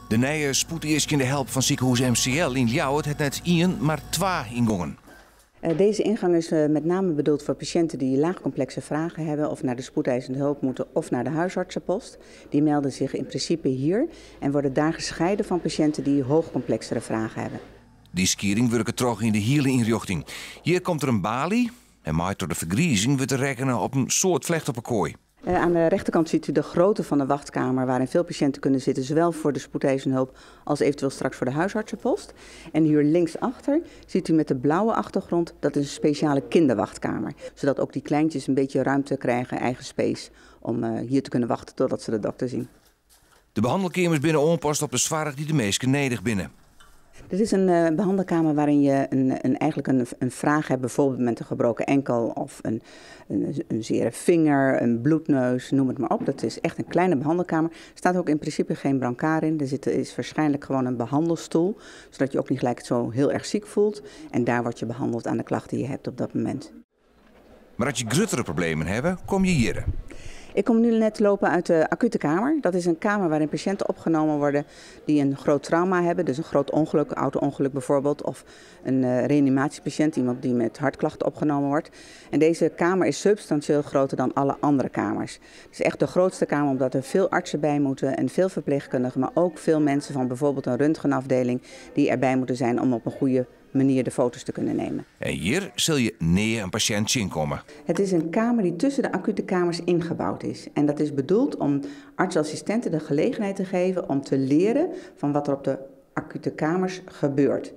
De nieuwe spoedeiskunde help van ziekenhuis MCL in Ljouwert het net 1, maar 2 ingangen. Deze ingang is met name bedoeld voor patiënten die laagcomplexe vragen hebben of naar de spoedeisende hulp moeten of naar de huisartsenpost. Die melden zich in principe hier en worden daar gescheiden van patiënten die hoogcomplexere vragen hebben. Die skiering werkt terug in de hele inrichting. Hier komt er een balie en maait door de vergriezing wordt te rekenen op een soort vlecht op een kooi. Aan de rechterkant ziet u de grootte van de wachtkamer waarin veel patiënten kunnen zitten, zowel voor de spoedeisende hulp als eventueel straks voor de huisartsenpost. En hier linksachter ziet u met de blauwe achtergrond, dat is een speciale kinderwachtkamer. Zodat ook die kleintjes een beetje ruimte krijgen, eigen space, om hier te kunnen wachten totdat ze de dokter zien. De behandelkamers binnen onpast op de zwaar die de meesten nedig binnen. Dit is een behandelkamer waarin je eigenlijk een vraag hebt, bijvoorbeeld met een gebroken enkel of een zere vinger, een bloedneus, noem het maar op. Dat is echt een kleine behandelkamer. Er staat ook in principe geen brancard in. Er is waarschijnlijk gewoon een behandelstoel, zodat je ook niet gelijk zo heel erg ziek voelt. En daar word je behandeld aan de klachten die je hebt op dat moment. Maar als je grotere problemen hebt, kom je hier. Ik kom nu net lopen uit de acute kamer. Dat is een kamer waarin patiënten opgenomen worden die een groot trauma hebben. Dus een groot ongeluk, auto-ongeluk bijvoorbeeld. Of een reanimatiepatiënt, iemand die met hartklachten opgenomen wordt. En deze kamer is substantieel groter dan alle andere kamers. Het is echt de grootste kamer omdat er veel artsen bij moeten en veel verpleegkundigen. Maar ook veel mensen van bijvoorbeeld een röntgenafdeling die erbij moeten zijn om op een goede manier de foto's te kunnen nemen. En hier zul je neer een patiënt zien komen. Het is een kamer die tussen de acute kamers ingebouwd is. En dat is bedoeld om artsassistenten de gelegenheid te geven om te leren van wat er op de acute kamers gebeurt.